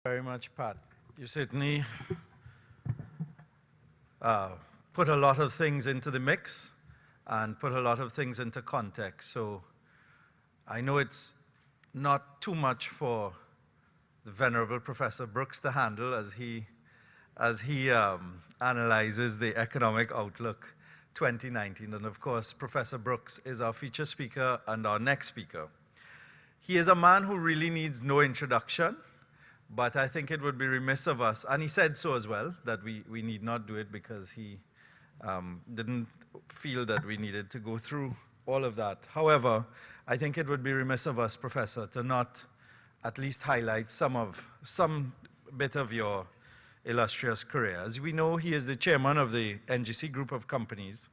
Very much, Pat. You certainly put a lot of things into the mix and put a lot of things into context. So I know it's not too much for the venerable Professor Brooks to handle as he analyzes the economic outlook 2019. And of course, Professor Brooks is our feature speaker and our next speaker. He is a man who really needs no introduction, but I think it would be remiss of us, and he said so as well, that we need not do it because he didn't feel that we needed to go through all of that. However, I think it would be remiss of us, Professor, to not at least highlight some bit of your illustrious career. As we know, he is the chairman of the NGC Group of Companies,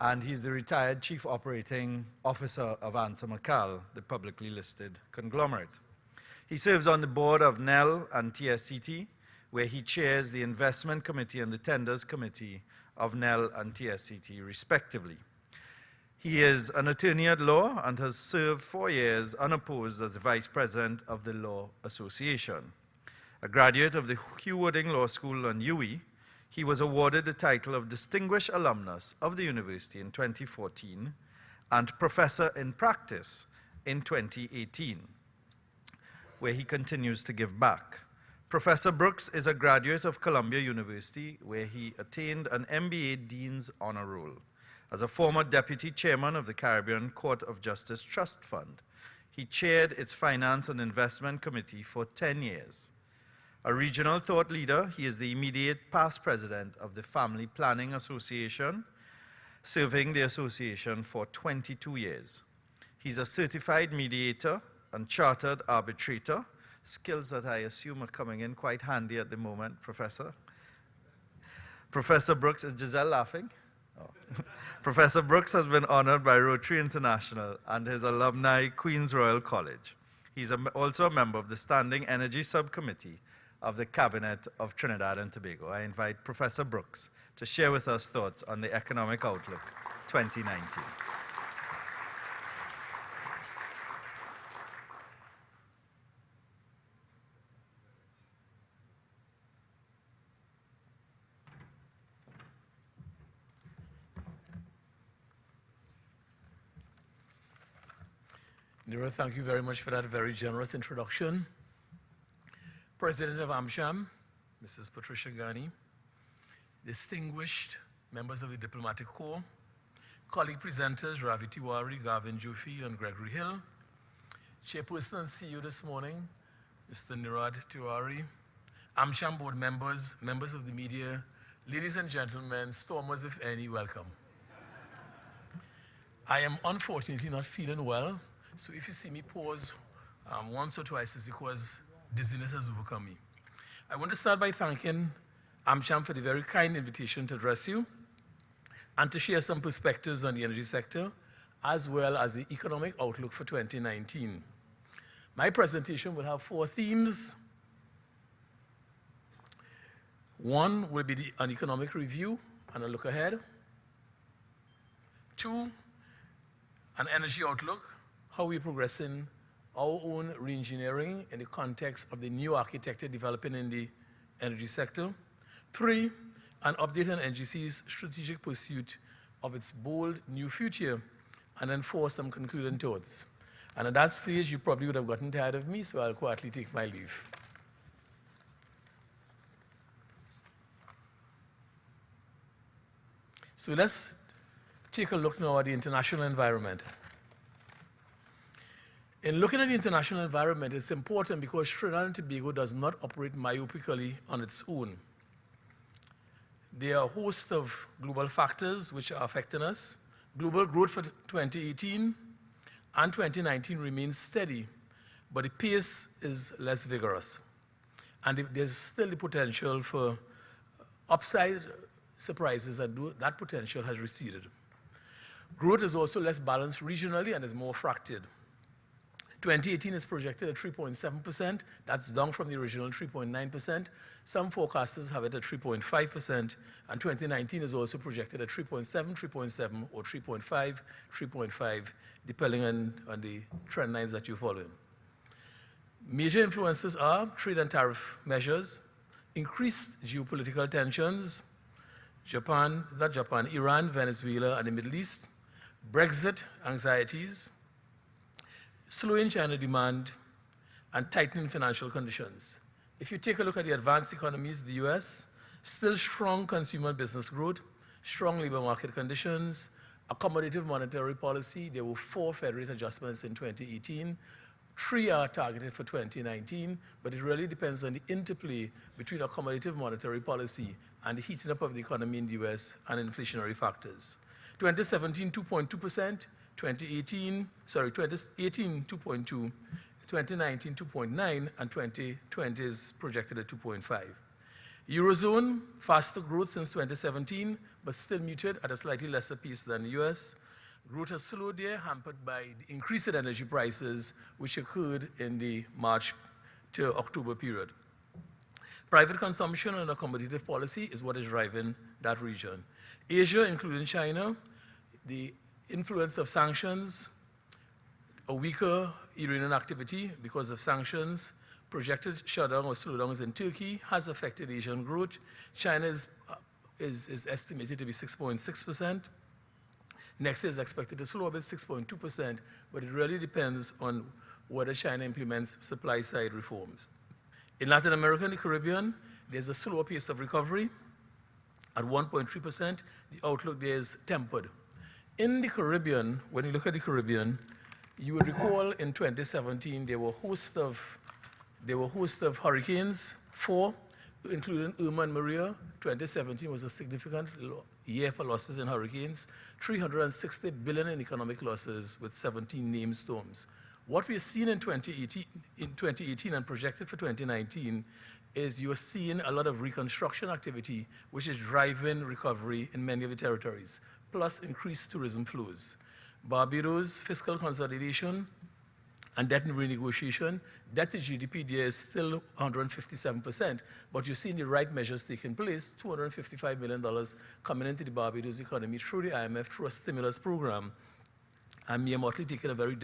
and he's the retired Chief Operating Officer of AmCham, the publicly listed conglomerate. He serves on the board of NEL and TSTT, where he chairs the Investment Committee and the Tenders Committee of NEL and TSTT, respectively. He is an attorney at law and has served 4 years unopposed as the Vice President of the Law Association. A graduate of the Hugh Wooding Law School and UWI, he was awarded the title of Distinguished Alumnus of the University in 2014 and Professor in Practice in 2018, where he continues to give back. Professor Brooks is a graduate of Columbia University, where he attained an MBA Dean's Honor Roll. As a former deputy chairman of the Caribbean Court of Justice Trust Fund, he chaired its Finance and Investment Committee for 10 years. A regional thought leader, he is the immediate past president of the Family Planning Association, serving the association for 22 years. He's a certified mediator and chartered arbitrator, skills that I assume are coming in quite handy at the moment, Professor. Professor Brooks, is Giselle laughing? Oh. Professor Brooks has been honored by Rotary International and his alumni, Queen's Royal College. He's also a member of the Standing Energy Subcommittee of the Cabinet of Trinidad and Tobago. I invite Professor Brooks to share with us thoughts on the economic outlook 2019. Nirad, thank you very much for that very generous introduction. President of AmCham, Mrs. Patricia Ghani, distinguished members of the Diplomatic Corps, colleague presenters Ravi Tewarie, Gavin Juffi, and Gregory Hill, Chairperson and CEO this morning, Mr. Nirad Tewarie, AmCham board members, members of the media, ladies and gentlemen, stormers if any, welcome. I am unfortunately not feeling well, so if you see me pause once or twice, it's because dizziness has overcome me. I want to start by thanking AmCham for the very kind invitation to address you and to share some perspectives on the energy sector, as well as the economic outlook for 2019. My presentation will have 4 themes. 1 will be an economic review and a look ahead. 2, an energy outlook, how we're progressing our own re-engineering in the context of the new architecture developing in the energy sector. 3, an update on NGC's strategic pursuit of its bold new future. And then 4, some concluding thoughts. And at that stage, you probably would have gotten tired of me, so I'll quietly take my leave. So let's take a look now at the international environment. In looking at the international environment, it's important because Trinidad and Tobago does not operate myopically on its own. There are a host of global factors which are affecting us. Global growth for 2018 and 2019 remains steady, but the pace is less vigorous. And there's still the potential for upside surprises, and that potential has receded. Growth is also less balanced regionally and is more fractured. 2018 is projected at 3.7%. That's down from the original 3.9%. Some forecasters have it at 3.5%, and 2019 is also projected at 3.7, 3.7, or 3.5, 3.5, depending on the trend lines that you're following. Major influences are trade and tariff measures, increased geopolitical tensions, Iran, Venezuela, and the Middle East, Brexit anxieties, slowing China demand, and tightening financial conditions. If you take a look at the advanced economies, the US, still strong consumer business growth, strong labor market conditions, accommodative monetary policy. There were 4 Fed rate adjustments in 2018. 3 are targeted for 2019, but it really depends on the interplay between accommodative monetary policy and the heating up of the economy in the US and inflationary factors. 2017, 2.2%, 2018, 2.2, 2019, 2.9, and 2020 is projected at 2.5. Eurozone, faster growth since 2017, but still muted at a slightly lesser pace than the US. Growth has slowed there, hampered by the increase in energy prices, which occurred in the March to October period. Private consumption and accommodative policy is what is driving that region. Asia, including China, the influence of sanctions, a weaker Iranian activity because of sanctions, projected shutdown or slowdowns in Turkey has affected Asian growth. China is estimated to be 6.6%. Next year is expected to slow a bit, 6.2%, but it really depends on whether China implements supply-side reforms. In Latin America and the Caribbean, there's a slower pace of recovery at 1.3%. The outlook there is tempered. In the Caribbean, when you look at the Caribbean, you would recall in 2017 there were a host of hurricanes, 4, including Irma and Maria. 2017 was a significant year for losses in hurricanes, $360 billion in economic losses with 17 named storms. What we're seeing in 2018 and projected for 2019 is you're seeing a lot of reconstruction activity, which is driving recovery in many of the territories, plus increased tourism flows. Barbados, fiscal consolidation, and debt renegotiation. Debt to GDP there is still 157%, but you're seeing the right measures taking place, $255 million coming into the Barbados economy through the IMF, through a stimulus program, and Mia Motley taking a very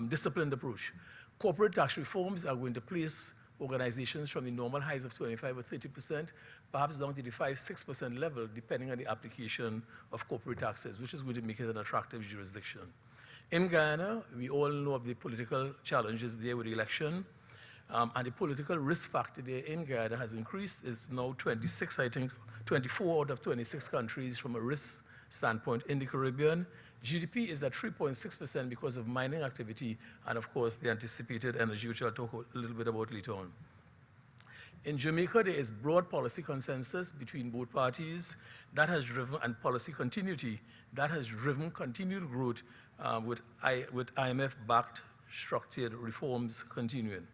disciplined approach. Corporate tax reforms are going to place organizations from the normal highs of 25 or 30%, perhaps down to the 5-6% level, depending on the application of corporate taxes, which is going to make it an attractive jurisdiction. In Guyana, we all know of the political challenges there with the election, and the political risk factor there in Guyana has increased. It's now 26, I think, 24 out of 26 countries from a risk standpoint in the Caribbean. GDP is at 3.6% because of mining activity and, of course, the anticipated energy, which I'll talk a little bit about later on. In Jamaica, there is broad policy consensus between both parties that has driven, and policy continuity, that has driven continued growth with IMF-backed structured reforms continuing.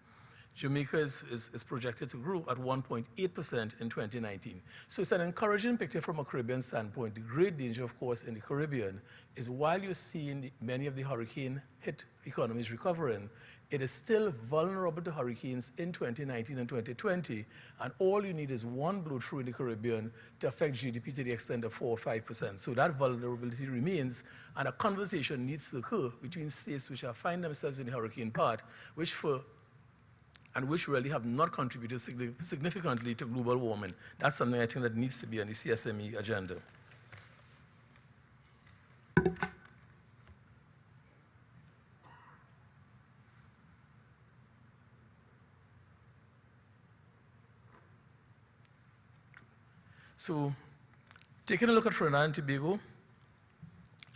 Jamaica is projected to grow at 1.8% in 2019. So it's an encouraging picture from a Caribbean standpoint. The great danger, of course, in the Caribbean is while you're seeing many of the hurricane-hit economies recovering, it is still vulnerable to hurricanes in 2019 and 2020, and all you need is one blow-through in the Caribbean to affect GDP to the extent of 4 or 5%. So that vulnerability remains, and a conversation needs to occur between states which find themselves in the hurricane path, which really have not contributed significantly to global warming. That's something I think that needs to be on the CSME agenda. So, taking a look at Trinidad and Tobago,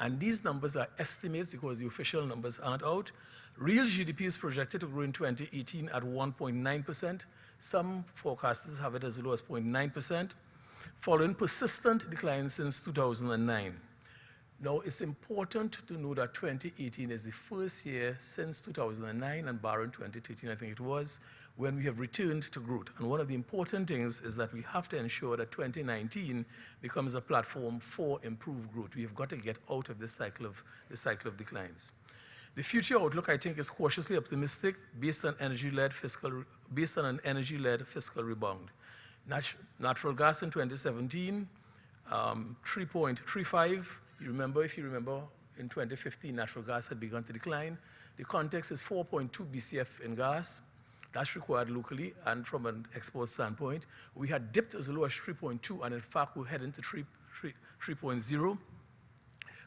and these numbers are estimates because the official numbers aren't out. Real GDP is projected to grow in 2018 at 1.9%. Some forecasters have it as low as 0.9%, following persistent decline since 2009. Now, it's important to know that 2018 is the first year since 2009, and barring 2013, I think it was, when we have returned to growth. And one of the important things is that we have to ensure that 2019 becomes a platform for improved growth. We have got to get out of this cycle of declines. The future outlook, I think, is cautiously optimistic based on an energy-led fiscal rebound. Natural gas in 2017, 3.35. If you remember, in 2015, natural gas had begun to decline. The context is 4.2 BCF in gas. That's required locally, and from an export standpoint, we had dipped as low as 3.2, and in fact, we're heading to 3.0.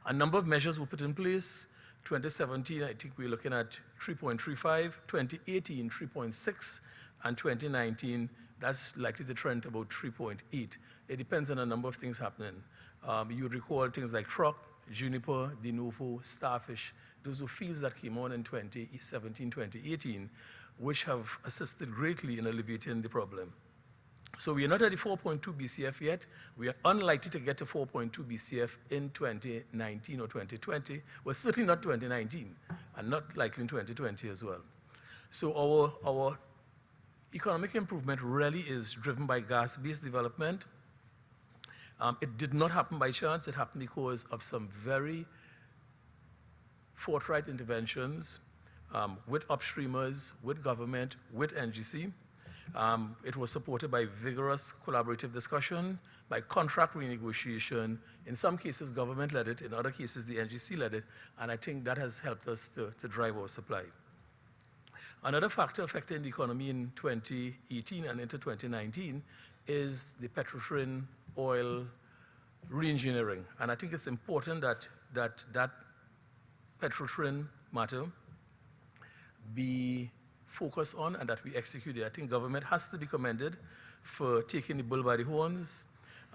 A number of measures were put in place. 2017, I think we're looking at 3.35, 2018, 3.6, and 2019, that's likely to trend to about 3.8. It depends on a number of things happening. You recall things like truck, juniper, de novo, starfish. Those were fields that came on in 2017, 2018, which have assisted greatly in alleviating the problem. So we are not at the 4.2 BCF yet. We are unlikely to get to 4.2 BCF in 2019 or 2020. Well, certainly not 2019, and not likely in 2020 as well. So our economic improvement really is driven by gas-based development. It did not happen by chance. It happened because of some very forthright interventions with upstreamers, with government, with NGC. It was supported by vigorous collaborative discussion, by contract renegotiation. In some cases, government led it. In other cases, the NGC led it. And I think that has helped us to drive our supply. Another factor affecting the economy in 2018 and into 2019 is the Petrotrin oil re-engineering. And I think it's important that Petrotrin matter be focused on and that we execute it. I think government has to be commended for taking the bull by the horns.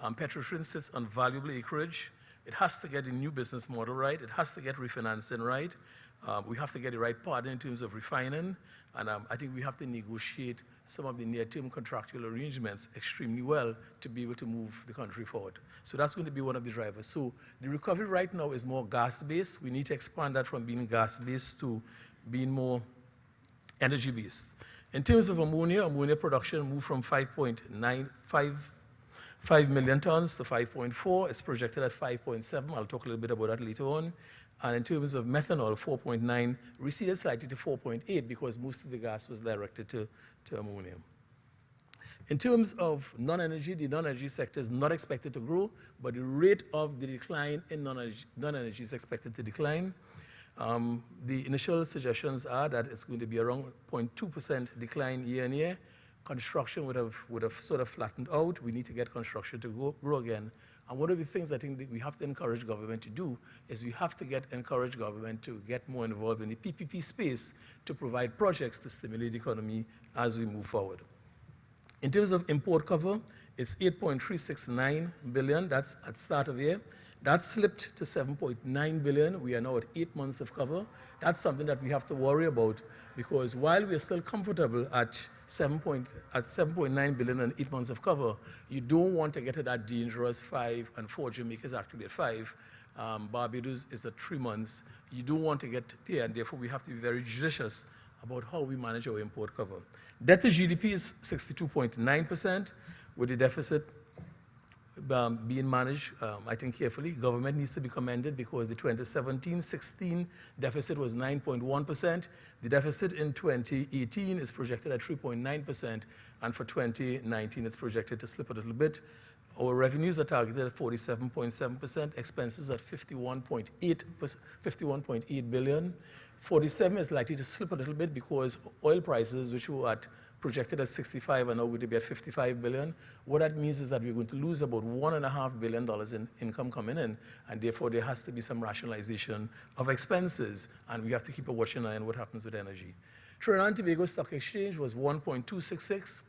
Petrotrin sits on valuable acreage. It has to get a new business model right. It has to get refinancing right. We have to get the right partner in terms of refining. And I think we have to negotiate some of the near-term contractual arrangements extremely well to be able to move the country forward. So that's going to be one of the drivers. So the recovery right now is more gas-based. We need to expand that from being gas-based to being more energy-based. In terms of ammonia production moved from 5.95 million tons to 5.4. It's projected at 5.7. I'll talk a little bit about that later on. And in terms of methanol, 4.9, receded slightly to 4.8 because most of the gas was directed to ammonia. In terms of non-energy, the non-energy sector is not expected to grow, but the rate of the decline in non-energy is expected to decline. The initial suggestions are that it's going to be around 0.2% decline year on year. Construction would have sort of flattened out. We need to get construction to grow again. And one of the things I think that we have to encourage government to do is we have to encourage government to get more involved in the PPP space to provide projects to stimulate the economy as we move forward. In terms of import cover, it's 8.369 billion. That's at start of year. That slipped to 7.9 billion. We are now at 8 months of cover. That's something that we have to worry about because while we're still comfortable at 7.9 billion and 8 months of cover, you don't want to get to that dangerous 5 and 4. Jamaica is actually at 5. Barbados is at 3 months. You don't want to get there, and therefore we have to be very judicious about how we manage our import cover. Debt to GDP is 62.9%, with the deficit being managed, I think, carefully. Government needs to be commended because the 2017-16 deficit was 9.1%. The deficit in 2018 is projected at 3.9%, and for 2019 it's projected to slip a little bit. Our revenues are targeted at 47.7%, expenses at 51.8 billion. 47 is likely to slip a little bit because oil prices, which were projected at 65 are now going to be at 55 billion. What that means is that we're going to lose about $1.5 billion in income coming in, and therefore there has to be some rationalization of expenses, and we have to keep a watching eye on what happens with energy. Trinidad and Tobago Stock Exchange was 1.266.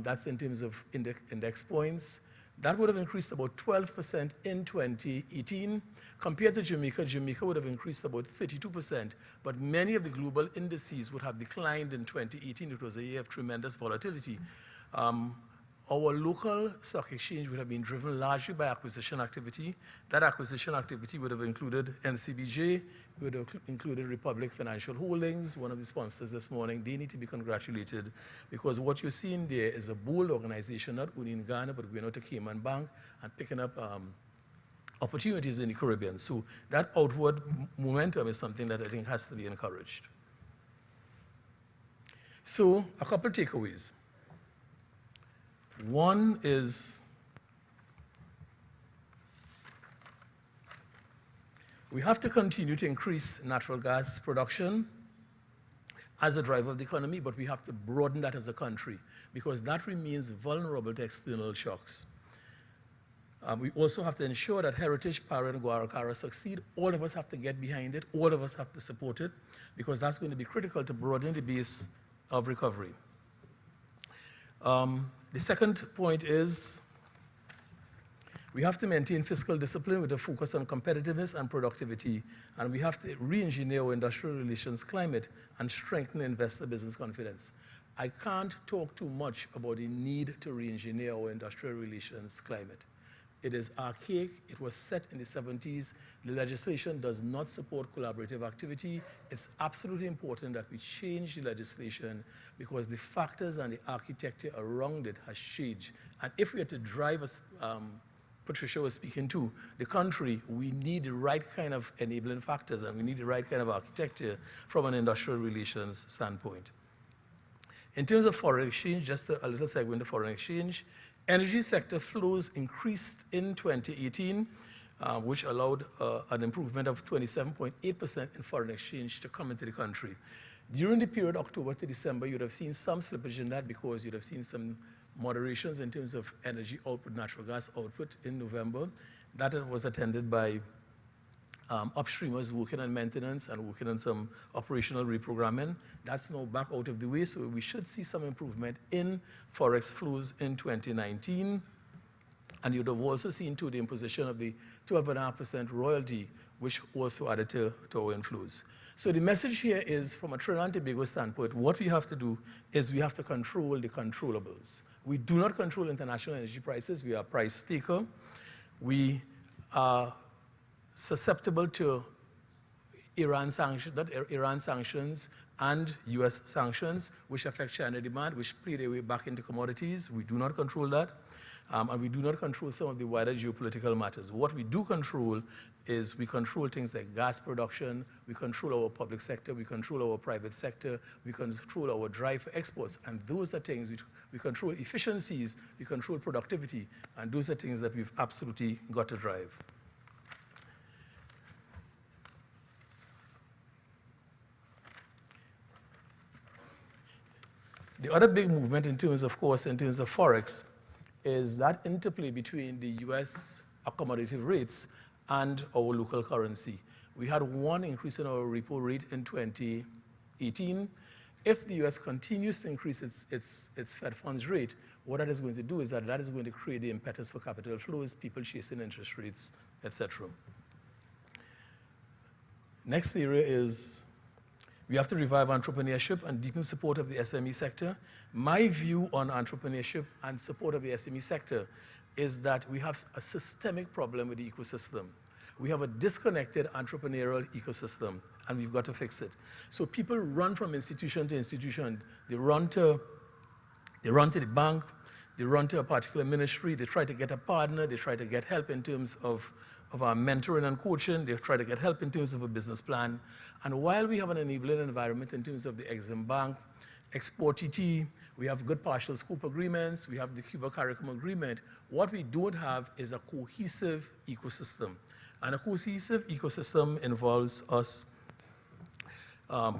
That's in terms of index points. That would have increased about 12% in 2018. Compared to Jamaica, Jamaica would have increased about 32%, but many of the global indices would have declined in 2018. It was a year of tremendous volatility. Our local stock exchange would have been driven largely by acquisition activity. That acquisition activity would have included NCBJ, would have included Republic Financial Holdings, one of the sponsors this morning. They need to be congratulated because what you're seeing there is a bold organization, not only in Ghana, but going out to Cayman Bank and picking up opportunities in the Caribbean. So that outward momentum is something that I think has to be encouraged. So a couple takeaways. One is we have to continue to increase natural gas production as a driver of the economy, but we have to broaden that as a country because that remains vulnerable to external shocks. We also have to ensure that Heritage, Para, and Guaracara succeed. All of us have to get behind it. All of us have to support it because that's going to be critical to broaden the base of recovery. The second point is we have to maintain fiscal discipline with a focus on competitiveness and productivity, and we have to re-engineer our industrial relations climate and strengthen investor business confidence. I can't talk too much about the need to re-engineer our industrial relations climate. It is archaic. It was set in the 70s. The legislation does not support collaborative activity. It's absolutely important that we change the legislation because the factors and the architecture around it has changed. And if we are to drive us, Patricia was speaking to, the country, we need the right kind of enabling factors and we need the right kind of architecture from an industrial relations standpoint. In terms of foreign exchange, just a little segue to foreign exchange, energy sector flows increased in 2018, which allowed an improvement of 27.8% in foreign exchange to come into the country. During the period October to December, you'd have seen some slippage in that because you'd have seen some moderations in terms of energy output, natural gas output in November. That was attended by upstreamers working on maintenance and working on some operational reprogramming. That's now back out of the way, so we should see some improvement in Forex flows in 2019. And you'd have also seen too the imposition of the 12.5% royalty, which also added to our inflows. So the message here is, from a Trinidad and Tobago standpoint, what we have to do is we have to control the controllables. We do not control international energy prices. We are a price taker. We are susceptible to Iran sanctions and US sanctions, which affect China demand, which play their way back into commodities. We do not control that. And we do not control some of the wider geopolitical matters. What we do control is we control things like gas production, we control our public sector, we control our private sector, we control our drive for exports, and those are things we control efficiencies, we control productivity, and those are things that we've absolutely got to drive. The other big movement in terms of Forex is that interplay between the US accommodative rates and our local currency. We had one increase in our repo rate in 2018. If the US continues to increase its Fed funds rate, what that is going to do is that is going to create the impetus for capital flows, people chasing interest rates, etc. Next area is we have to revive entrepreneurship and deepen support of the SME sector. My view on entrepreneurship and support of the SME sector is that we have a systemic problem with the ecosystem. We have a disconnected entrepreneurial ecosystem, and we've got to fix it. So people run from institution to institution. They run to the bank, they run to a particular ministry, they try to get a partner, they try to get help in terms of our mentoring and coaching, they try to get help in terms of a business plan. And while we have an enabling environment in terms of the Exim Bank, Export TT, we have good partial scope agreements, we have the Cuba CARICOM agreement, what we don't have is a cohesive ecosystem. And a cohesive ecosystem involves us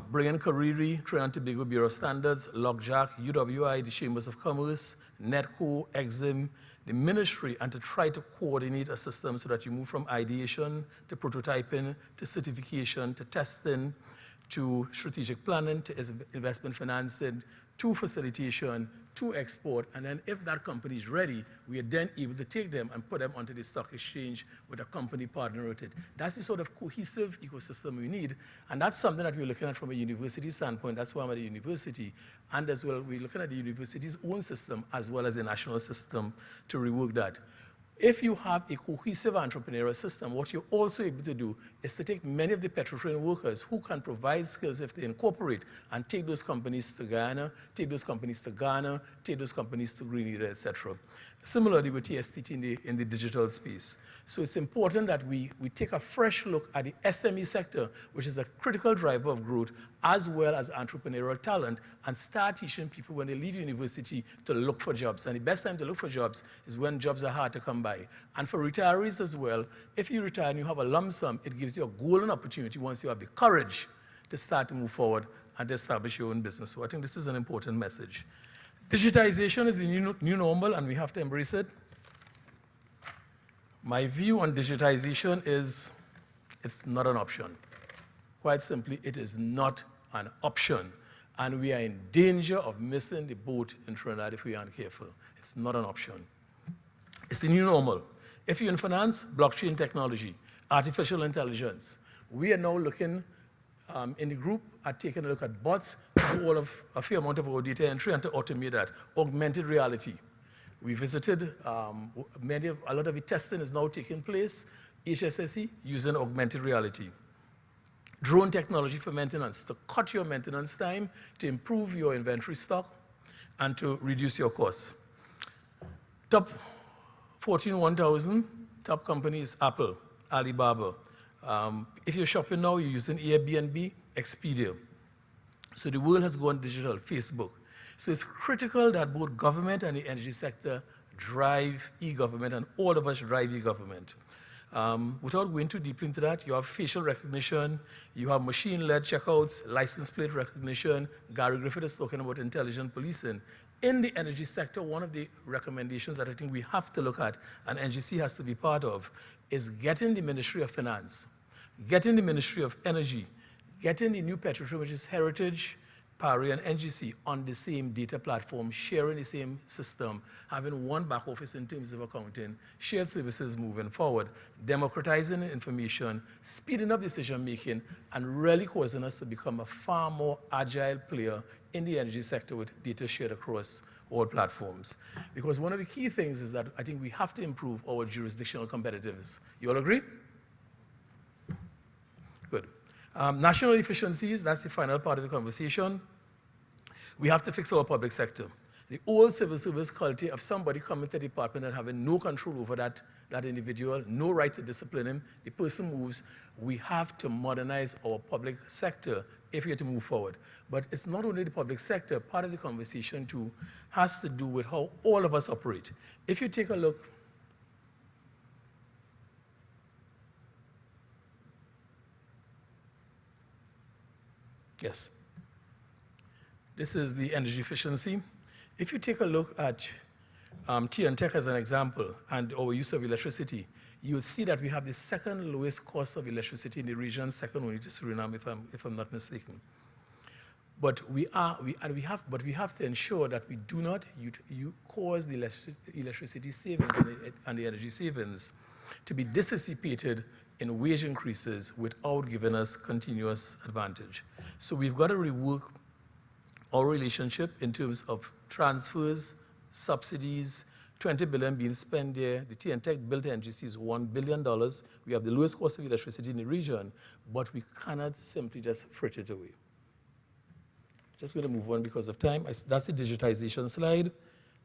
bringing Cariri, Trinidad and Tobago Bureau Standards, LOCJAC, UWI, the Chambers of Commerce, NETCO, Exim, the ministry, and to try to coordinate a system so that you move from ideation to prototyping, to certification, to testing, to strategic planning, to investment financing, to facilitation, to export, and then if that company is ready, we are then able to take them and put them onto the stock exchange with a company partner with it. That's the sort of cohesive ecosystem we need, and that's something that we're looking at from a university standpoint. That's why I'm at the university, and as well, we're looking at the university's own system as well as the national system to rework that. If you have a cohesive entrepreneurial system, what you're also able to do is to take many of the Petrotrin workers who can provide skills if they incorporate and take those companies to Guyana, take those companies to Ghana, take those companies to Grenada, etc. Similarly with TSTT in the digital space. So it's important that we take a fresh look at the SME sector, which is a critical driver of growth, as well as entrepreneurial talent, and start teaching people when they leave university to look for jobs. And the best time to look for jobs is when jobs are hard to come by. And for retirees as well, if you retire and you have a lump sum, it gives you a golden opportunity once you have the courage to start to move forward and to establish your own business. So I think this is an important message. Digitization is the new normal, and we have to embrace it. My view on digitization is it's not an option. Quite simply, it is not an option. And we are in danger of missing the boat in Trinidad if we aren't careful. It's not an option. It's the new normal. If you're in finance, blockchain technology, artificial intelligence. We are now looking in the group at taking a look at bots to do a fair amount of our data entry and to automate that. Augmented reality. We visited, a lot of the testing is now taking place, HSSE, using augmented reality. Drone technology for maintenance, to cut your maintenance time, to improve your inventory stock, and to reduce your costs. Top 1000, top companies, Apple, Alibaba. If you're shopping now, you're using Airbnb, Expedia. So the world has gone digital, Facebook. So it's critical that both government and the energy sector drive e-government, and all of us drive e-government. Without going too deep into that, you have facial recognition, you have machine-led checkouts, license plate recognition. Gary Griffith is talking about intelligent policing. In the energy sector, one of the recommendations that I think we have to look at, and NGC has to be part of, is getting the Ministry of Finance, getting the Ministry of Energy, getting the new Petrotrin, which is Heritage, PARI, and NGC on the same data platform, sharing the same system, having one back office in terms of accounting, shared services moving forward, democratizing information, speeding up decision-making, and really causing us to become a far more agile player in the energy sector with data shared across all platforms. Because one of the key things is that I think we have to improve our jurisdictional competitiveness. You all agree? Good. National efficiencies, that's the final part of the conversation. We have to fix our public sector. The old civil service culture of somebody coming to the department and having no control over that individual, no right to discipline him, the person moves. We have to modernize our public sector if we are to move forward. But it's not only the public sector, part of the conversation too has to do with how all of us operate. If you take a look, yes. This is the energy efficiency. If you take a look at T&T as an example and our use of electricity, you would see that we have the second lowest cost of electricity in the region, second only to Suriname, if I'm not mistaken. But we have to ensure that we do not cause the electricity savings and the energy savings to be dissipated in wage increases without giving us continuous advantage. So we've got to rework our relationship in terms of transfers, subsidies, 20 billion being spent there. The T&T bill to NGC is $1 billion. We have the lowest cost of electricity in the region, but we cannot simply just frit it away. Just going to move on because of time. That's the digitization slide.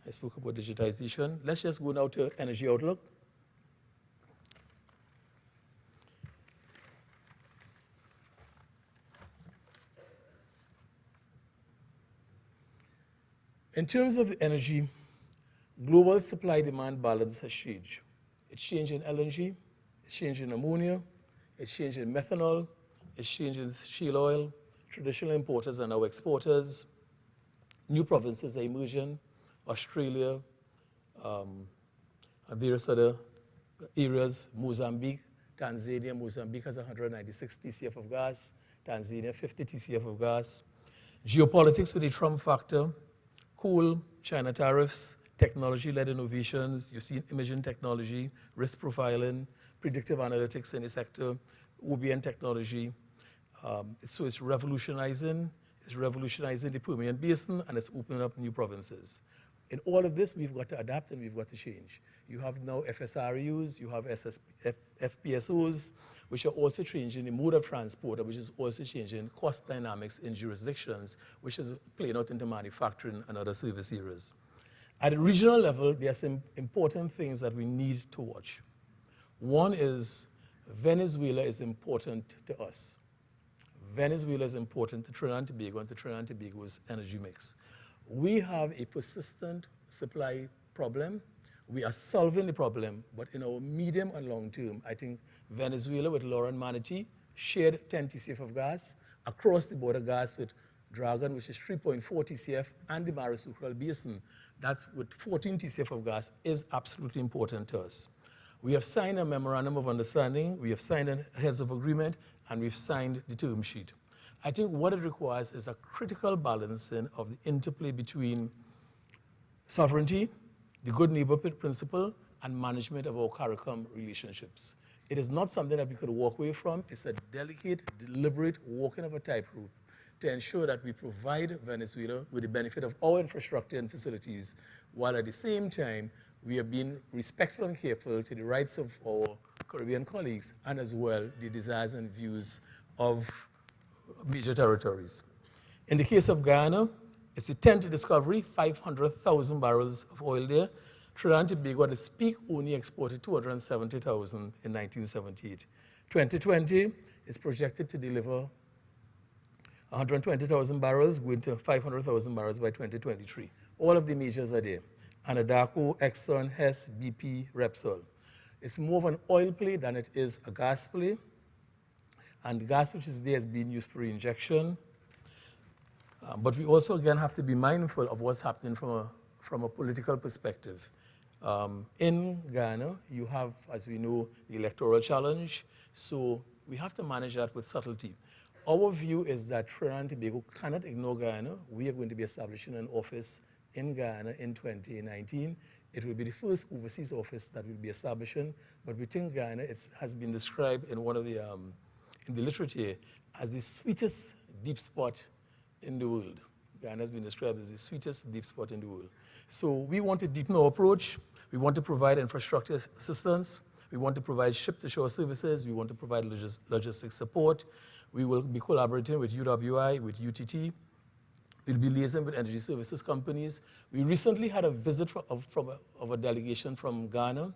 I spoke about digitization. Let's just go now to energy outlook. In terms of energy, global supply-demand balance has changed. It's changed in LNG, it's changed in ammonia, it's changed in methanol, it's changed in shale oil. Traditional importers are now exporters. New provinces are emerging, Australia, and various other areas, Mozambique, Tanzania. Mozambique has 196 TCF of gas, Tanzania 50 TCF of gas. Geopolitics with the Trump factor, coal, China tariffs, technology-led innovations. You see imaging technology, risk profiling, predictive analytics in the sector, OBN technology. So it's revolutionizing the Permian Basin, and it's opening up new provinces. In all of this, we've got to adapt and we've got to change. You have now FSRUs, you have FPSOs, which are also changing the mode of transport, which is also changing cost dynamics in jurisdictions, which is playing out into manufacturing and other service areas. At a regional level, there are some important things that we need to watch. One is Venezuela is important to us. Venezuela is important to Trinidad and Tobago and to Trinidad and Tobago's energy mix. We have a persistent supply problem. We are solving the problem, but in our medium and long term, I think Venezuela with Laura and Manatee shared 10 TCF of gas, across the border gas with Dragon, which is 3.4 TCF, and the Marasukural Basin, that's with 14 TCF of gas, is absolutely important to us. We have signed a memorandum of understanding, we have signed a heads of agreement, and we've signed the term sheet. I think what it requires is a critical balancing of the interplay between sovereignty, the good neighbor principle, and management of our CARICOM relationships. It is not something that we could walk away from. It's a delicate, deliberate walking of a tightrope to ensure that we provide Venezuela with the benefit of our infrastructure and facilities, while at the same time, we are being respectful and careful to the rights of our Caribbean colleagues and as well the desires and views of major territories. In the case of Guyana, it's the 10th discovery, 500,000 barrels of oil there. Trinidad and Tobago at its peak only exported 270,000 in 1978. 2020 is projected to deliver 120,000 barrels, going to 500,000 barrels by 2023. All of the majors are there. Anadarko, Exxon, Hess, BP, Repsol. It's more of an oil play than it is a gas play. And the gas which is there is being used for reinjection. But we also, again, have to be mindful of what's happening from a political perspective. In Guyana, you have, as we know, the electoral challenge. So we have to manage that with subtlety. Our view is that Trinidad and Tobago cannot ignore Guyana. We are going to be establishing an office in Guyana in 2019. It will be the first overseas office that we'll be establishing. But we think Guyana has been described in one of the in the literature as the sweetest deep spot in the world. Guyana has been described as the sweetest deep spot in the world. So we want to deepen our approach. We want to provide infrastructure assistance. We want to provide ship-to-shore services. We want to provide logistics support. We will be collaborating with UWI, with UTT. We'll be liaising with energy services companies. We recently had a visit of a delegation from Ghana.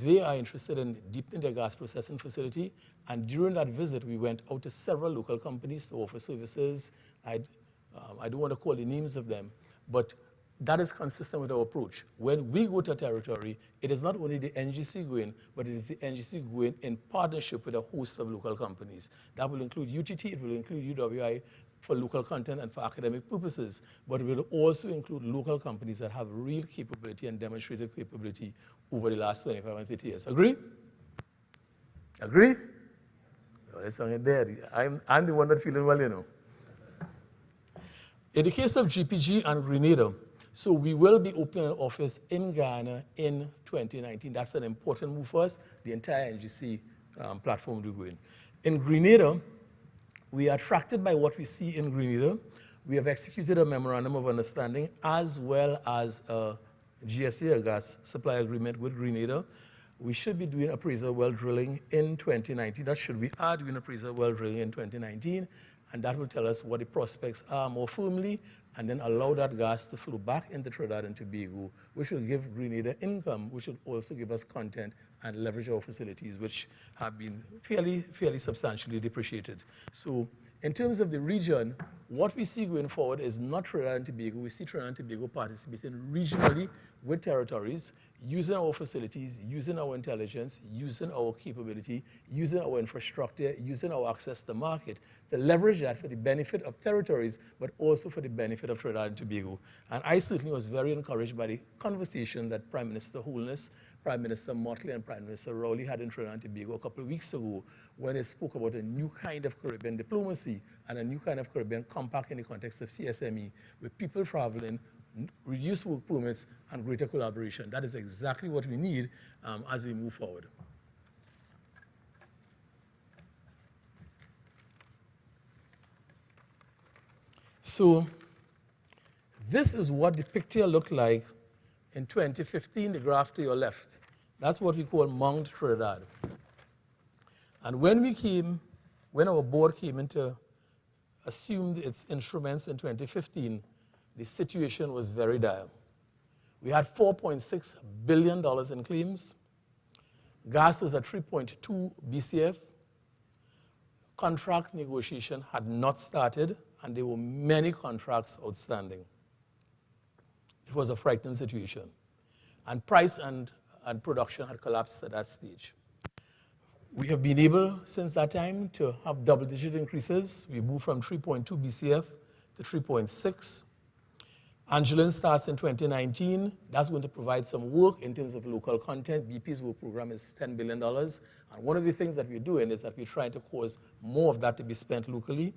They are interested in deepening their gas processing facility. And during that visit, we went out to several local companies to offer services. I don't want to call the names of them, but that is consistent with our approach. When we go to a territory, it is not only the NGC going, but it is the NGC going in partnership with a host of local companies. That will include UTT, it will include UWI for local content and for academic purposes, but it will also include local companies that have real capability and demonstrated capability over the last 25 and 30 years. Agree? Agree? Oh, that's something there. I'm the one that's feeling well, you know. In the case of GPG and Grenada, so we will be opening an office in Guyana in 2019. That's an important move for us. The entire NGC platform will go in. In Grenada, we are attracted by what we see in Grenada. We have executed a memorandum of understanding as well as a GSA, a gas supply agreement with Grenada. We should be doing appraisal well drilling in 2019. That should we are doing appraisal well drilling in 2019. And that will tell us what the prospects are more firmly, and then allow that gas to flow back into Trinidad and Tobago, which will give Grenada income, which will also give us content and leverage our facilities, which have been fairly substantially depreciated. So in terms of the region, what we see going forward is not Trinidad and Tobago. We see Trinidad and Tobago participating regionally with territories, using our facilities, using our intelligence, using our capability, using our infrastructure, using our access to market to leverage that for the benefit of territories, but also for the benefit of Trinidad and Tobago. And I certainly was very encouraged by the conversation that Prime Minister Holness, Prime Minister Motley, and Prime Minister Rowley had in Trinidad and Tobago a couple of weeks ago, when they spoke about a new kind of Caribbean diplomacy and a new kind of Caribbean compact in the context of CSME, with people traveling, reduced work permits, and greater collaboration. That is exactly what we need as we move forward. So this is what the picture looked like in 2015, the graph to your left. That's what we call Mount Trinidad. And when our board came in to assume its instruments in 2015, the situation was very dire. We had $4.6 billion in claims. Gas was at 3.2 BCF. Contract negotiation had not started, and there were many contracts outstanding. It was a frightening situation. And price and production had collapsed at that stage. We have been able, since that time, to have double-digit increases. We moved from 3.2 BCF to 3.6. Angeline starts in 2019. That's going to provide some work in terms of local content. BP's work program is $10 billion. And one of the things that we're doing is that we're trying to cause more of that to be spent locally.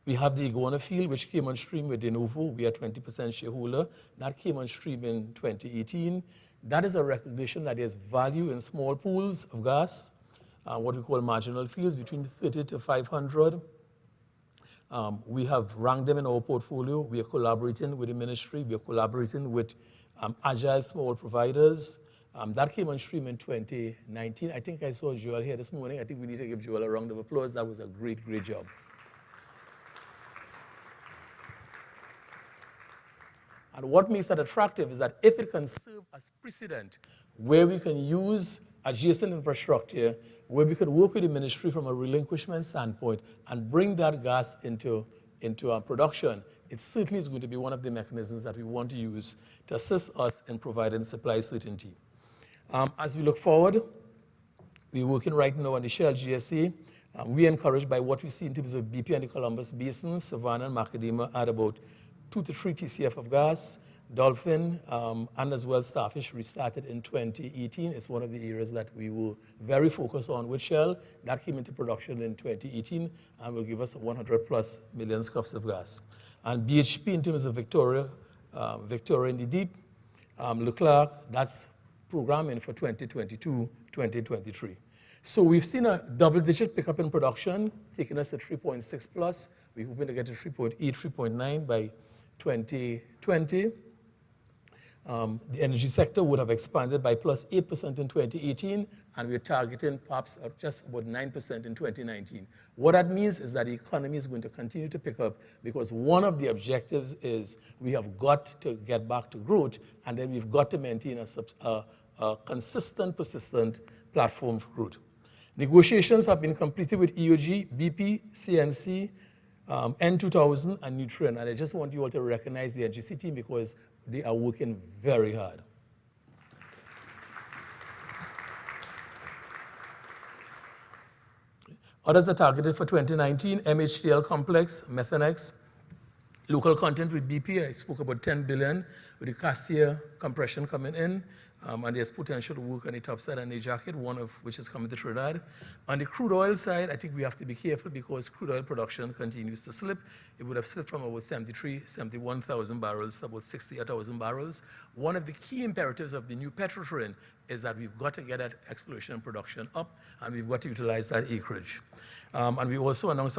We have the Guyana field, which came on stream with De Novo. We are 20% shareholder. That came on stream in 2018. That is a recognition that there's value in small pools of gas, what we call marginal fields, between 30 to 500. We have ranked them in our portfolio. We are collaborating with the ministry. We are collaborating with agile small providers. That came on stream in 2019. I think I saw Joel here this morning. I think we need to give Joel a round of applause. That was a great, great job. And what makes that attractive is that if it can serve as precedent where we can use adjacent infrastructure, where we could work with the ministry from a relinquishment standpoint and bring that gas into our production, it certainly is going to be one of the mechanisms that we want to use to assist us in providing supply certainty. As we look forward, we're working right now on the Shell GSA. We're encouraged by what we see in terms of BP and the Columbus Basin. Savannah and Macadamia add about 2 to 3 TCF of gas. Dolphin and as well Starfish restarted in 2018. It's one of the areas that we were very focused on with Shell. That came into production in 2018 and will give us 100 plus million scuffs of gas. And BHP in terms of Victoria in the Deep, Leclerc, that's programming for 2022, 2023. So we've seen a double-digit pickup in production, taking us to 3.6 plus. We're hoping to get to 3.8, 3.9 by 2020. The energy sector would have expanded by plus 8% in 2018, and we're targeting perhaps just about 9% in 2019. What that means is that the economy is going to continue to pick up because one of the objectives is we have got to get back to growth, and then we've got to maintain a consistent, persistent platform for growth. Negotiations have been completed with EOG, BP, CNC, N2000, and Nutrien. And I just want you all to recognize the NGC team because they are working very hard. Others are targeted for 2019, MHTL complex, Methanex, local content with BP. I spoke about 10 billion with the Cassia compression coming in. And there's potential to work on the top side and the jacket, one of which is coming to Trinidad. On the crude oil side, I think we have to be careful because crude oil production continues to slip. It would have slipped from about 71,000 barrels to about 68,000 barrels. One of the key imperatives of the new Petrotrin is that we've got to get that exploration and production up, and we've got to utilize that acreage. And we also announced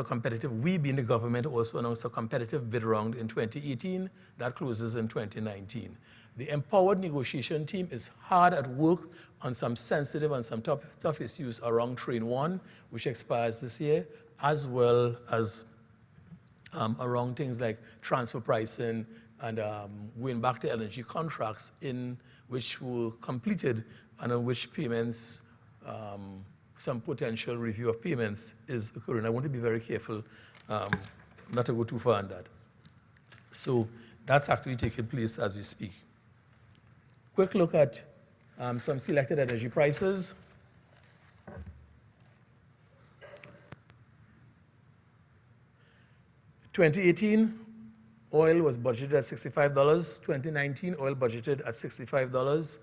we being the government, also announced a competitive bid round in 2018 that closes in 2019. The empowered negotiation team is hard at work on some sensitive and some tough issues around Train 1, which expires this year, as well as around things like transfer pricing and going back to LNG contracts in which were completed and on which payments, some potential review of payments is occurring. I want to be very careful not to go too far on that. So that's actually taking place as we speak. Quick look at some selected energy prices. (2018) oil was budgeted at $65. 2019 oil budgeted at $65.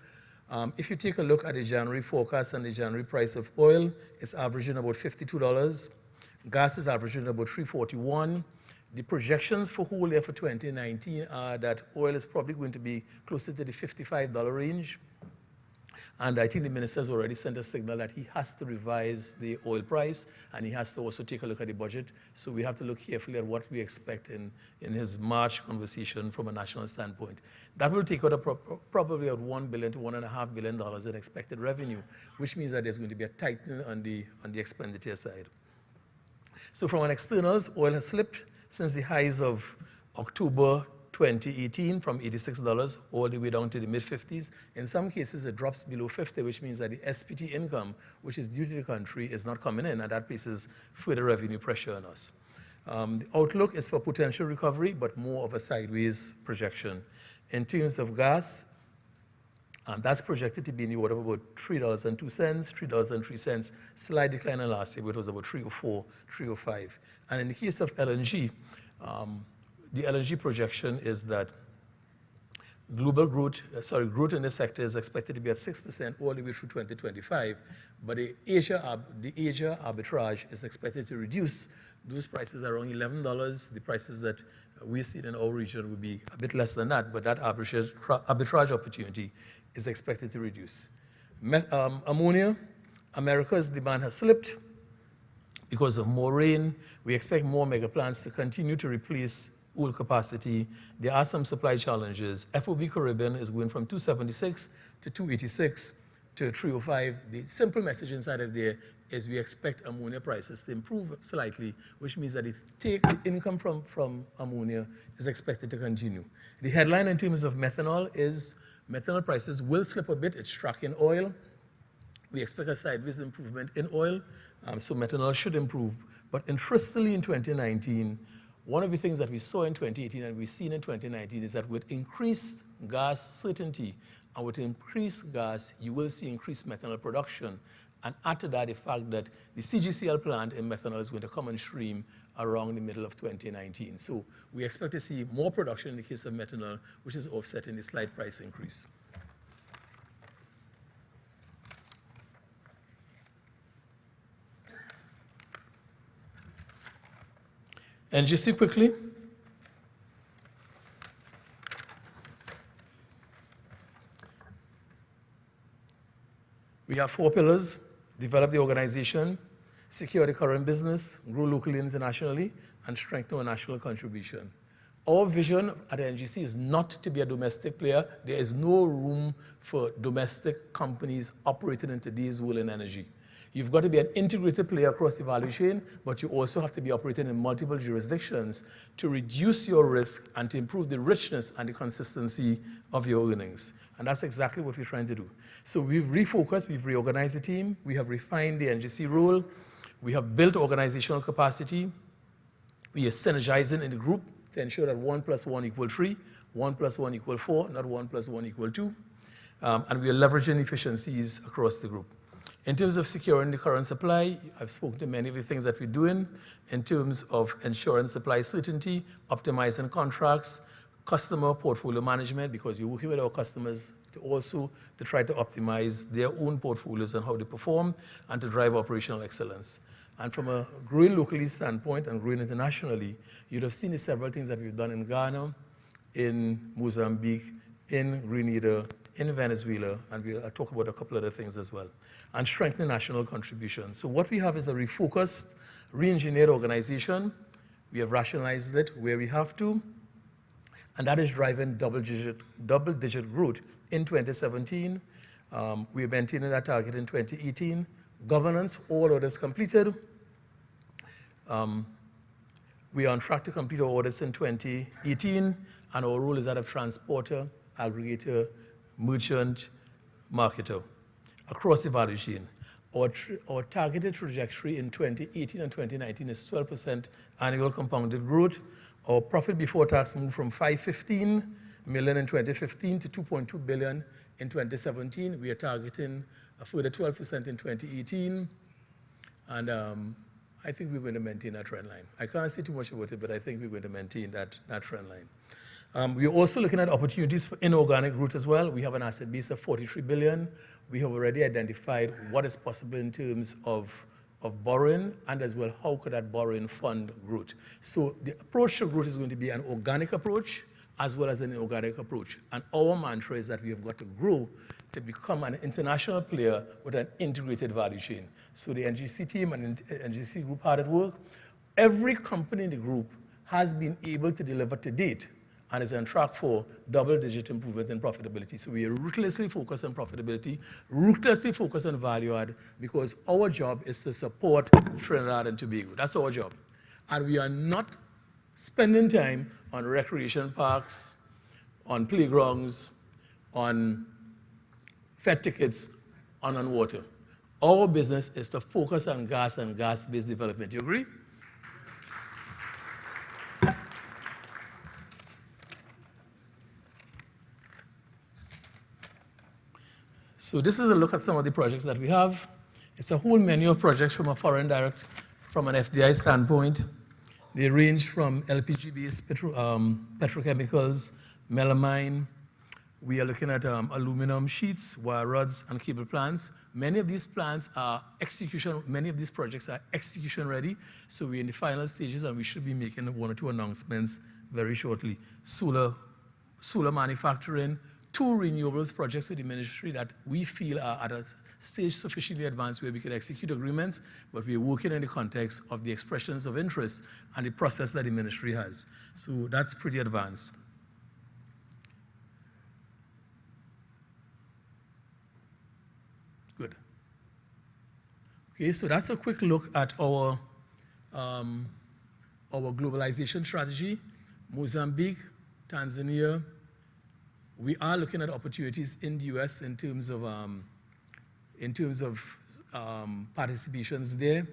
If you take a look at the January forecast and the January price of oil, it's averaging about $52. Gas is averaging about $3.41. The projections for whole year for 2019 are that oil is probably going to be closer to the $55 range. And I think the minister has already sent a signal that he has to revise the oil price and he has to also take a look at the budget. So we have to look carefully at what we expect in his March conversation from a national standpoint. That will take out probably about $1 billion to $1.5 billion in expected revenue, which means that there's going to be a tightening on the expenditure side. So from an externals, oil has slipped since the highs of October 2018 from $86 all the way down to the mid-50s. In some cases, it drops below 50, which means that the SPT income, which is due to the country, is not coming in, and that places further revenue pressure on us. The outlook is for potential recovery, but more of a sideways projection. In terms of gas, That's projected to be in the order of about $3.02, $3.03, slight decline in last year, but it was about 3.04, 3.05. And in the case of LNG, the LNG projection is that global growth, growth in the sector is expected to be at 6% all the way through 2025, but the Asia arbitrage is expected to reduce. Those prices are around $11. The prices that we see in our region would be a bit less than that, but that arbitrage opportunity is expected to reduce. Ammonia, America's demand has slipped because of more rain. We expect more mega plants to continue to replace oil capacity. There are some supply challenges. FOB Caribbean is going from 276 to 286 to 305. The simple message inside of there is we expect ammonia prices to improve slightly, which means that the income from ammonia is expected to continue. The headline in terms of methanol is methanol prices will slip a bit. It's tracking oil. We expect a sideways improvement in oil, so methanol should improve. But interestingly, in 2019, one of the things that we saw in 2018 and we've seen in 2019 is that with increased gas certainty and with increased gas, you will see increased methanol production. And add to that the fact that the CGCL plant in methanol is going to come on stream around the middle of 2019. So we expect to see more production in the case of methanol, which is offsetting the slight price increase. And just see quickly. We have 4 pillars: develop the organization, secure the current business, grow locally and internationally, and strengthen our national contribution. Our vision at NGC is not to be a domestic player. There is no room for domestic companies operating in today's world in energy. You've got to be an integrated player across the value chain, but you also have to be operating in multiple jurisdictions to reduce your risk and to improve the richness and the consistency of your earnings. And that's exactly what we're trying to do. So we've refocused, we've reorganized the team, we have refined the NGC role, we have built organizational capacity, we are synergizing in the group to ensure that 1 + 1 = 3, 1 + 1 = 4, not 1 + 1 = 2. And we are leveraging efficiencies across the group. In terms of securing the current supply, I've spoken to many of the things that we're doing in terms of ensuring supply certainty, optimizing contracts, customer portfolio management, because we're working with our customers to try to optimize their own portfolios and how they perform and to drive operational excellence. And from a growing locally standpoint and growing internationally, you'd have seen the several things that we've done in Guyana, in Mozambique, in Grenada, in Venezuela, and we'll talk about a couple other things as well. And strengthen national contribution. So what we have is a refocused, re-engineered organization. We have rationalized it where we have to, and that is driving double-digit growth in 2017. We are maintaining that target in 2018. Governance, all orders completed. We are on track to complete our orders in 2018, and our role is that of transporter, aggregator, merchant, marketer across the value chain. Our targeted trajectory in 2018 and 2019 is 12% annual compounded growth. Our profit before tax moved from $515 million in 2015 to $2.2 billion in 2017. We are targeting a further 12% in 2018. And I think we're going to maintain that trend line. I can't say too much about it, but I think we're going to maintain that trend line. We're also looking at opportunities for inorganic growth as well. We have an asset base of $43 billion. We have already identified what is possible in terms of borrowing and as well how could that borrowing fund growth. So the approach to growth is going to be an organic approach as well as an inorganic approach. And our mantra is that we have got to grow to become an international player with an integrated value chain. So the NGC team and NGC group hard at work. Every company in the group has been able to deliver to date and is on track for double-digit improvement in profitability. So we are ruthlessly focused on profitability, ruthlessly focused on value add, because our job is to support Trinidad and Tobago. That's our job. And we are not spending time on recreation parks, on playgrounds, on fed tickets, and on water. Our business is to focus on gas and gas-based development. You agree? So this is a look at some of the projects that we have. It's a whole menu of projects from a foreign direct, from an FDI standpoint. They range from LPG-based petrochemicals, melamine. We are looking at aluminum sheets, wire rods, and cable plants. Many of these plants are many of these projects are execution ready, so we're in the final stages and we should be making 1 or 2 announcements very shortly. Solar manufacturing, 2 renewables projects with the ministry that we feel are at a stage sufficiently advanced where we could execute agreements, but we're working in the context of the expressions of interest and the process that the ministry has. So that's pretty advanced. Good. Okay, so that's a quick look at our globalization strategy. Mozambique, Tanzania. We are looking at opportunities in the US in terms of participations there.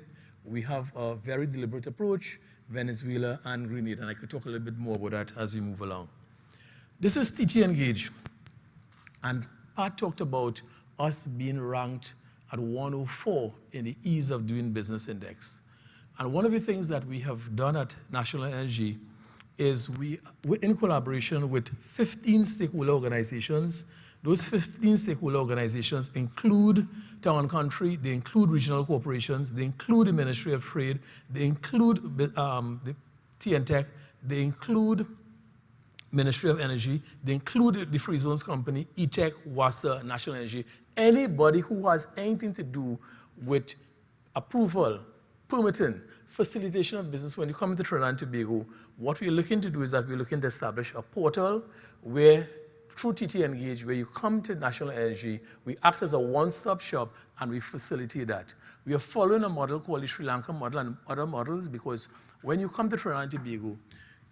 We have a very deliberate approach, Venezuela and Grenada, and I could talk a little bit more about that as we move along. This is TT Engage, and Pat talked about us being ranked at 104 in the Ease of Doing Business Index. And one of the things that we have done at National Energy is in collaboration with 15 stakeholder organizations. Those 15 stakeholder organizations include Town and Country, they include regional corporations, they include the Ministry of Trade, they include the T&Tech, they include Ministry of Energy, they include the Free Zones Company, ETEC, WASA, National Energy, anybody who has anything to do with approval, permitting, facilitation of business. When you come to Trinidad and Tobago, what we're looking to do is that we're looking to establish a portal where, through TT Engage, where you come to National Energy, we act as a one-stop shop and we facilitate that. We are following a model called the Sri Lanka model and other models because when you come to Trinidad and Tobago,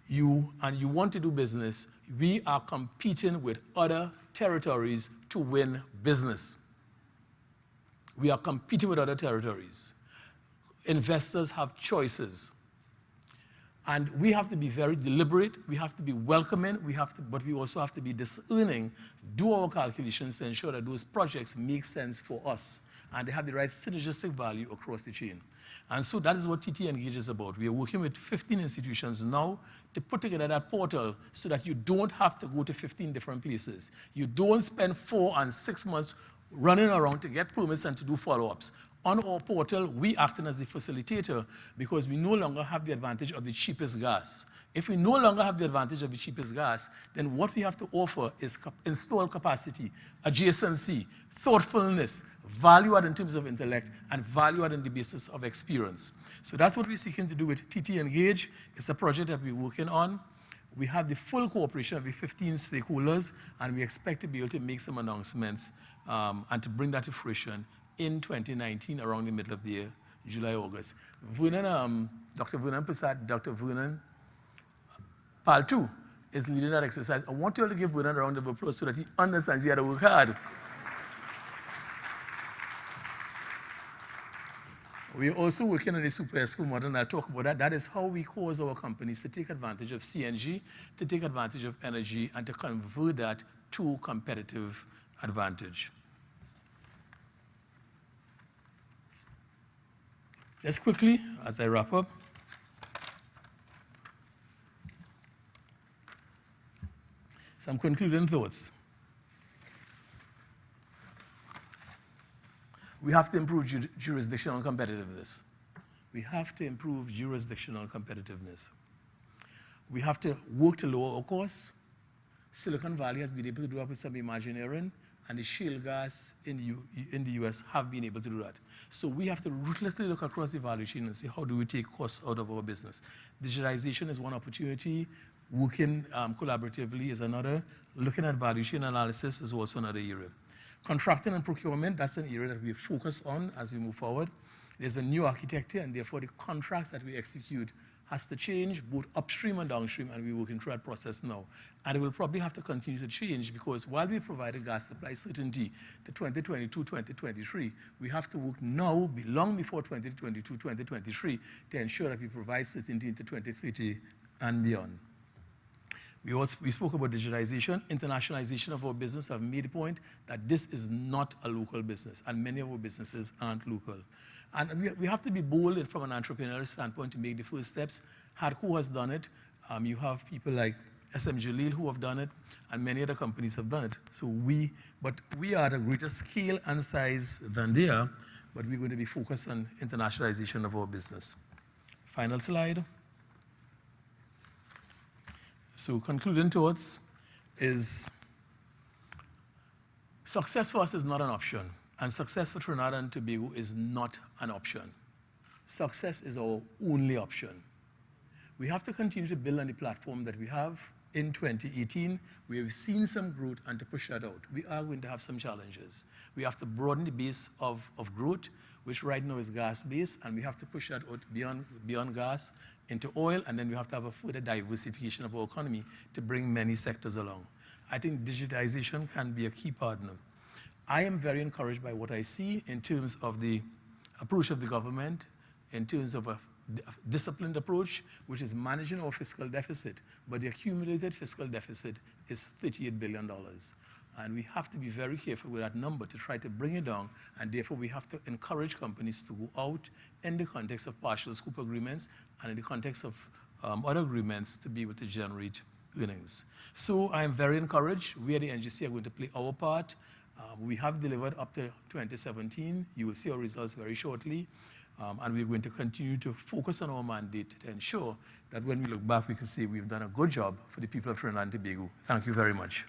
you want to do business, we are competing with other territories to win business. We are competing with other territories. Investors have choices. And we have to be very deliberate, we have to be welcoming, but we also have to be discerning, do our calculations to ensure that those projects make sense for us and they have the right synergistic value across the chain. And so that is what TT Engage is about. We are working with 15 institutions now to put together that portal so that you don't have to go to 15 different places. You don't spend 4 and 6 months running around to get permits and to do follow-ups. On our portal, we acting as the facilitator because we no longer have the advantage of the cheapest gas. If we no longer have the advantage of the cheapest gas, then what we have to offer is install capacity, adjacency, thoughtfulness, value add in terms of intellect, and value add in the basis of experience. So that's what we're seeking to do with TT Engage. It's a project that we're working on. We have the full cooperation of the 15 stakeholders, and we expect to be able to make some announcements and to bring that to fruition in 2019, around the middle of the year, July, August. Vernon, Dr. Vernon Prasad, Dr. Vernon Paltu is leading that exercise. I want you all to give Vernon a round of applause so that he understands he had to work hard. We are also working on the Super ESCO model, and I'll talk about that. That is how we cause our companies to take advantage of CNG, to take advantage of energy, and to convert that to competitive advantage. Just quickly, as I wrap up, some concluding thoughts. We have to improve jurisdictional competitiveness. We have to improve jurisdictional competitiveness. We have to work to lower our costs. Silicon Valley has been able to do that with some Imagineering, and the shale gas in the US have been able to do that. So we have to ruthlessly look across the value chain and see how do we take costs out of our business. Digitization is one opportunity. Working collaboratively is another. Looking at value chain analysis is also another area. Contracting and procurement, that's an area that we focus on as we move forward. There's a new architecture, and therefore the contracts that we execute has to change both upstream and downstream, and we're working through that process now. And it will probably have to continue to change because while we provide a gas supply certainty to 2022, 2023, we have to work now, long before 2022, 2023, to ensure that we provide certainty into 2030 and beyond. We spoke about digitization, internationalization of our business. I've made the point that this is not a local business, and many of our businesses aren't local. And we have to be bold from an entrepreneurial standpoint to make the first steps. Harco has done it. You have people like SM Jalil who have done it, and many other companies have done it. But we are at a greater scale and size than they are, but we're going to be focused on internationalization of our business. Final slide. So concluding thoughts is success for us is not an option, and success for Trinidad and Tobago is not an option. Success is our only option. We have to continue to build on the platform that we have. In 2018, we have seen some growth, and to push that out, we are going to have some challenges. We have to broaden the base of growth, which right now is gas-based, and we have to push that out beyond gas into oil, and then we have to have a further diversification of our economy to bring many sectors along. I think digitization can be a key partner. I am very encouraged by what I see in terms of the approach of the government, in terms of a disciplined approach, which is managing our fiscal deficit, but the accumulated fiscal deficit is $38 billion. And we have to be very careful with that number to try to bring it down, and therefore we have to encourage companies to go out in the context of partial scope agreements and in the context of other agreements to be able to generate earnings. So I am very encouraged. We at the NGC are going to play our part. We have delivered up to 2017. You will see our results very shortly. And we're going to continue to focus on our mandate to ensure that when we look back, we can say we've done a good job for the people of Trinidad and Tobago. Thank you very much.